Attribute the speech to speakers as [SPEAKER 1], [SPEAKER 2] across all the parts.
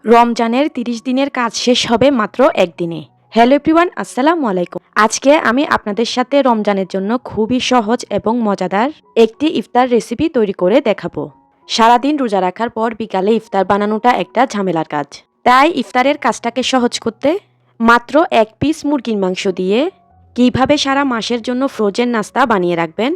[SPEAKER 1] রমজানের ৩০ দিনের কাজ শেষ হবে মাত্র একদিনে। হ্যালো এভরিওয়ান, আসসালামু আলাইকুম। আজকে আমি আপনাদের সাথে রমজানের জন্য খুবই সহজ এবং মজাদার একটি ইফতার রেসিপি তৈরি করে দেখাবো। সারাদিন রোজা রাখার পর বিকালে ইফতার বানানোটা একটা ঝামেলার কাজ। তাই ইফতারের কাজটাকে সহজ করতে মাত্র ১ পিস মুরগির মাংস দিয়ে কিভাবে সারা মাসের জন্য ফ্রোজেন নাস্তা বানিয়ে রাখবেন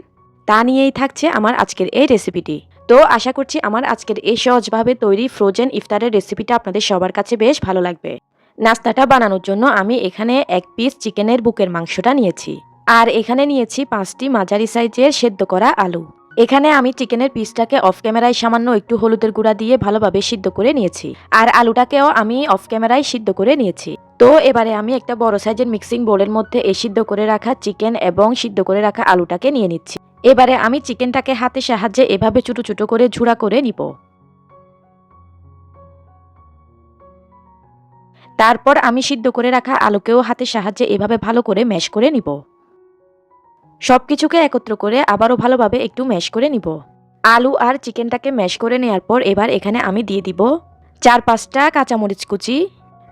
[SPEAKER 1] তা নিয়েই থাকছে আমার আজকের এই রেসিপিটি। তো আশা করছি আমার আজকের এই সহজভাবে তৈরি ফ্রোজেন ইফতারের রেসিপিটা আপনাদের সবার কাছে বেশ ভালো লাগবে। নাস্তাটা বানানোর জন্য আমি এখানে ১ পিস চিকেনের বুকের মাংসটা নিয়েছি, আর এখানে নিয়েছি ৫টি মাঝারি সাইজের সেদ্ধ করা আলু। এখানে আমি চিকেনের পিসটাকে অফ ক্যামেরায় সামান্য একটু হলুদের গুঁড়া দিয়ে ভালোভাবে সিদ্ধ করে নিয়েছি, আর আলুটাকেও আমি অফ ক্যামেরায় সিদ্ধ করে নিয়েছি। তো এবারে আমি একটা বড় সাইজের মিক্সিং বোলের মধ্যে এই সিদ্ধ করে রাখা চিকেন এবং সিদ্ধ করে রাখা আলুটাকে নিয়ে নিচ্ছি। এবারে আমি চিকেনটাকে হাতের সাহায্যে এভাবে ছোট ছোট করে ঝুড়া করে নিব। তারপর আমি সিদ্ধ করে রাখা আলুকেও হাতের সাহায্যে এভাবে ভালো করে ম্যাশ করে নিব। সবকিছুকে একত্র করে আবারও ভালোভাবে একটু ম্যাশ করে নিব। আলু আর চিকেনটাকে ম্যাশ করে নেওয়ার পর এবার এখানে আমি দিয়ে দিব ৪-৫টা কাঁচামরিচ কুচি,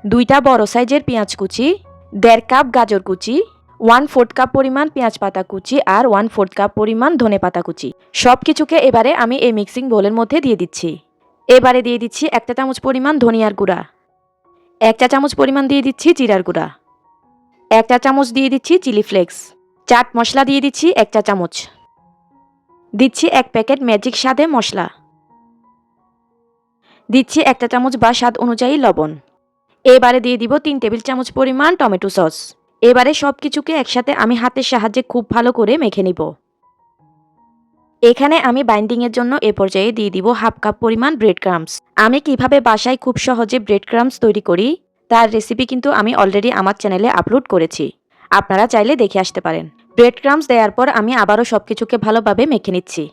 [SPEAKER 1] ২টা বড় সাইজের পেঁয়াজ কুচি, ১.৫ কাপ গাজর কুচি, 1/4 কাপ পরিমাণ পেঁয়াজ পাতা কুচি আর 1/4 কাপ পরিমাণ ধনে পাতা কুচি। সব কিছুকে এবারে আমি এই মিক্সিং বোলের মধ্যে দিয়ে দিচ্ছি। এবারে দিয়ে দিচ্ছি ১ চা চামচ পরিমাণ ধনিয়ার গুঁড়া, ১ চা চামচ পরিমাণ দিয়ে দিচ্ছি জিরার গুঁড়া, ১ চা চামচ দিয়ে দিচ্ছি চিলি ফ্লেক্স, চাট মশলা দিয়ে দিচ্ছি ১ চা চামচ, দিচ্ছি ১ প্যাকেট ম্যাজিক স্বাদে মশলা, দিচ্ছি ১ চা চামচ বা স্বাদ অনুযায়ী লবণ। এবারে দিয়ে দিব ৩ টেবিল চামচ পরিমাণ টমেটো সস। এবারে সব কিছুকে একসাথে আমি হাতের সাহায্যে খুব ভালো করে মেখে নিব। এখানে আমি বাইন্ডিংয়ের জন্য এ পর্যায়ে দিয়ে দিব 1/2 কাপ পরিমাণ ব্রেড ক্রাম্বস। আমি কিভাবে বাসায় খুব সহজে ব্রেড ক্রাম্বস তৈরি করি তার রেসিপি কিন্তু আমি অলরেডি আমার চ্যানেলে আপলোড করেছি, আপনারা চাইলে দেখে আসতে পারেন। ব্রেড ক্রাম্বস দেওয়ার পর আমি আবারও সবকিছুকে ভালোভাবে মেখে নিচ্ছি।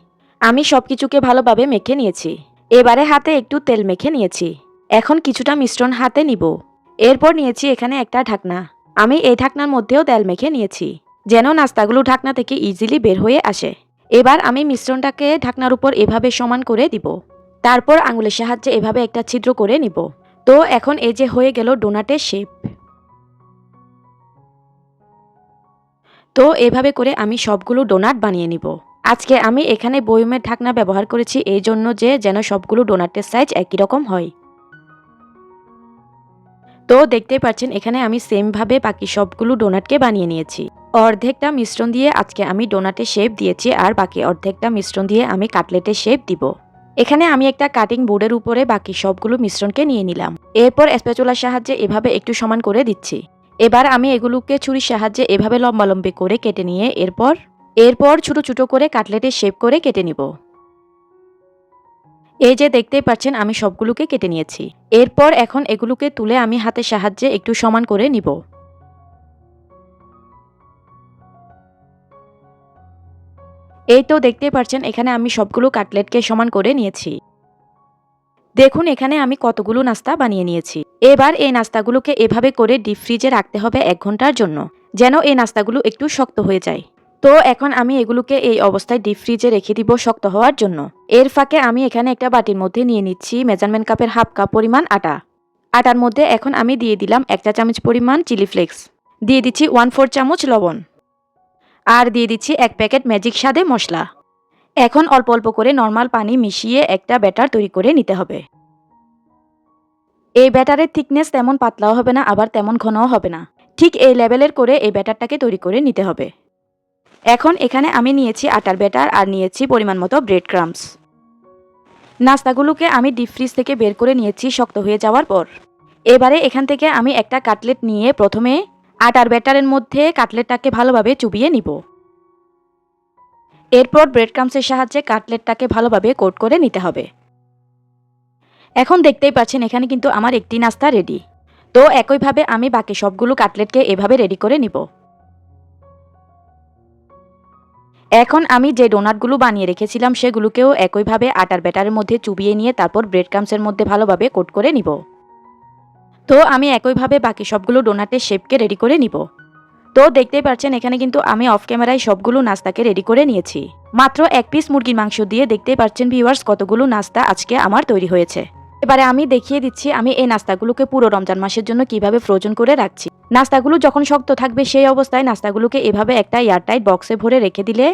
[SPEAKER 1] আমি সবকিছুকে ভালোভাবে মেখে নিয়েছি। এবারে হাতে একটু তেল মেখে নিয়েছি। এখন কিছুটা মিশ্রণ হাতে নিব। এরপর নিয়েছি এখানে একটা ঢাকনা। আমি এই ঢাকনার মধ্যেও তেল মেখে নিয়েছি, যেন নাস্তাগুলো ঢাকনা থেকে ইজিলি বের হয়ে আসে। এবার আমি মিশ্রণটাকে ঢাকনার উপর এভাবে সমান করে দিব। তারপর আঙুলের সাহায্যে এভাবে একটা ছিদ্র করে নিব। তো এখন এই যে হয়ে গেল ডোনাটের শেপ। তো এভাবে করে আমি সবগুলো ডোনাট বানিয়ে নিব। আজকে আমি এখানে বয়মের ঢাকনা ব্যবহার করেছি এই জন্য যে যেন সবগুলো ডোনাটের সাইজ একই রকম হয়। তো দেখতেই পাচ্ছেন এখানে আমি সেমভাবে বাকি সবগুলো ডোনাটকে বানিয়ে নিয়েছি। অর্ধেকটা মিশ্রণ দিয়ে আজকে আমি ডোনাটের শেপ দিয়েছি, আর বাকি অর্ধেকটা মিশ্রণ দিয়ে আমি কাটলেটের শেপ দিব। এখানে আমি একটা কাটিং বোর্ডের উপরে বাকি সবগুলো মিশ্রণকে নিয়ে নিলাম। এরপর স্প্যাচুলার সাহায্যে এভাবে একটু সমান করে দিচ্ছি। এবার আমি এগুলোকে ছুরির সাহায্যে এভাবে লম্বালম্বি করে কেটে নিয়ে এরপর ছোট ছোট করে কাটলেটের শেপ করে কেটে নিব। এই যে দেখতেই পাচ্ছেন আমি সবগুলোকে কেটে নিয়েছি। এরপর এখন এগুলোকে তুলে আমি হাতের সাহায্যে একটু সমান করে নিব। এই তো দেখতেই পাচ্ছেন এখানে আমি সবগুলো কাটলেটকে সমান করে নিয়েছি। দেখুন এখানে আমি কতগুলো নাস্তা বানিয়ে নিয়েছি। এবার এই নাস্তাগুলোকে এভাবে করে ডিপ ফ্রিজে রাখতে হবে ১ ঘন্টার জন্য, যেন এই নাস্তাগুলো একটু শক্ত হয়ে যায়। তো এখন আমি এগুলোকে এই অবস্থায় ডিপ ফ্রিজে রেখে দিব শক্ত হওয়ার জন্য। এর ফাঁকে আমি এখানে একটা বাটির মধ্যে নিয়ে নিচ্ছি মেজারমেন্ট কাপের 1/2 কাপ পরিমাণ আটা। আটার মধ্যে এখন আমি দিয়ে দিলাম ১ চা চামচ পরিমাণ চিলি ফ্লেক্স, দিয়ে দিচ্ছি 1/4 চামচ লবণ, আর দিয়ে দিচ্ছি ১ প্যাকেট ম্যাজিক স্বাদে মশলা। এখন অল্প অল্প করে নর্মাল পানি মিশিয়ে একটা ব্যাটার তৈরি করে নিতে হবে। এই ব্যাটারের থিকনেস তেমন পাতলাও হবে না, আবার তেমন ঘনও হবে না। ঠিক এই লেভেলের করে এই ব্যাটারটাকে তৈরি করে নিতে হবে। এখন এখানে আমি নিয়েছি আটার ব্যাটার আর নিয়েছি পরিমাণ মতো ব্রেড ক্রাম্বস। নাস্তাগুলোকে আমি ডিপ ফ্রিজ থেকে বের করে নিয়েছি শক্ত হয়ে যাওয়ার পর। এবারে এখান থেকে আমি একটা কাটলেট নিয়ে প্রথমে আটার ব্যাটারের মধ্যে কাটলেটটাকে ভালোভাবে চুবিয়ে নিব। এরপর ব্রেড ক্রাম্বসের সাহায্যে কাটলেটটাকে ভালোভাবে কোট করে নিতে হবে। এখন দেখতেই পাচ্ছেন এখানে কিন্তু আমার একটি নাস্তা রেডি। তো একইভাবে আমি বাকি সবগুলো কাটলেটকে এভাবে রেডি করে নিব। এখন আমি যে ডোনাটগুলো বানিয়ে রেখেছিলাম সেগুলোকেও একইভাবে আটার ব্যাটারের মধ্যে চুবিয়ে নিয়ে তারপর ব্রেড ক্রাম্বসের মধ্যে ভালোভাবে কোট করে নিব। তো আমি একইভাবে বাকি সবগুলো ডোনাটের শেপকে রেডি করে নিব। তো দেখতেই পাচ্ছেন এখানে কিন্তু আমি অফ ক্যামেরায় সবগুলো নাস্তাকে রেডি করে নিয়েছি। মাত্র ১ পিস মুরগির মাংস দিয়ে দেখতেই পাচ্ছেন ভিউয়ার্স কতগুলো নাস্তা আজকে আমার তৈরি হয়েছে। এবারে আমি দেখিয়ে দিচ্ছি আমি এই নাস্তাগুলোকে পুরো রমজান মাসের জন্য কিভাবে ফ্রোজেন করে রাখছি। নাস্তাগুলো যখন শক্ত থাকবে সেই অবস্থায় নাস্তাগুলোকে এভাবে একটা এয়ারটাইট বক্সে ভরে রেখে দিলে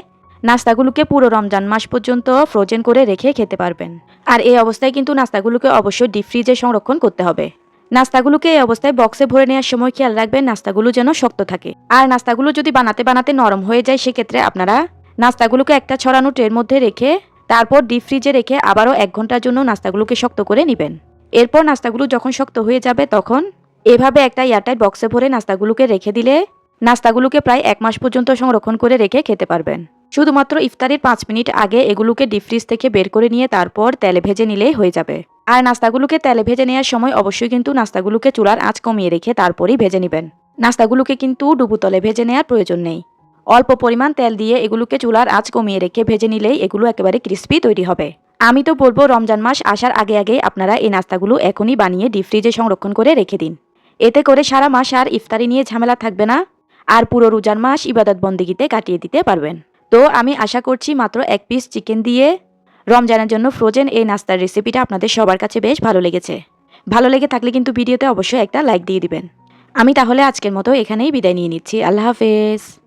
[SPEAKER 1] নাস্তাগুলোকে পুরো রমজান মাস পর্যন্ত ফ্রোজেন করে রেখে খেতে পারবেন। আর এই অবস্থায় কিন্তু নাস্তাগুলোকে অবশ্যই ডিপ ফ্রিজে সংরক্ষণ করতে হবে। নাস্তাগুলোকে এই অবস্থায় বক্সে ভরে নেওয়ার সময় খেয়াল রাখবেন নাস্তাগুলো যেন শক্ত থাকে। আর নাস্তাগুলো যদি বানাতে বানাতে নরম হয়ে যায় সেক্ষেত্রে আপনারা নাস্তাগুলোকে একটা ছড়ানো ট্রের মধ্যে রেখে তারপর ডিপ ফ্রিজে রেখে আবারও 1 ঘন্টার জন্য নাস্তাগুলোকে শক্ত করে নেবেন। এরপর নাস্তাগুলো যখন শক্ত হয়ে যাবে তখন এভাবে একটা এয়ারটাইট বক্সে ভরে নাস্তাগুলোকে রেখে দিলে নাস্তাগুলোকে প্রায় 1 মাস পর্যন্ত সংরক্ষণ করে রেখে খেতে পারবেন। শুধুমাত্র ইফতারের 5 মিনিট আগে এগুলোকে ডিপ ফ্রিজ থেকে বের করে নিয়ে তারপর তেলে ভেজে নিলেই হয়ে যাবে। আর নাস্তাগুলোকে তেলে ভেজে নেওয়ার সময় অবশ্যই কিন্তু নাস্তাগুলোকে চুলার আঁচ কমিয়ে রেখে তারপরই ভেজে নেবেন। নাস্তাগুলোকে কিন্তু ডুবুতলে ভেজে নেওয়ার প্রয়োজন নেই। অল্প পরিমাণ তেল দিয়ে এগুলোকে চুলার আঁচ কমিয়ে রেখে ভেজে নিলেই এগুলো একেবারে ক্রিস্পি তৈরি হবে। আমি তো বলবো রমজান মাস আসার আগে আগে আপনারা এই নাস্তাগুলো এখনই বানিয়ে ডিপ ফ্রিজে সংরক্ষণ করে রেখে দিন। এতে করে সারা মাস আর ইফতারি নিয়ে ঝামেলা থাকবে না, আর পুরো রোজার মাস ইবাদত বন্দেগিতে কাটিয়ে দিতে পারবেন। তো আমি আশা করছি মাত্র 1 পিস চিকেন দিয়ে রমজানের জন্য ফ্রোজেন এই নাস্তার রেসিপিটা আপনাদের সবার কাছে বেশ ভালো লেগেছে। ভালো লেগে থাকলে কিন্তু ভিডিওতে অবশ্যই একটা লাইক দিয়ে দিবেন। আমি তাহলে আজকের মতো এখানেই বিদায় নিয়ে নিচ্ছি। আল্লাহ হাফেজ।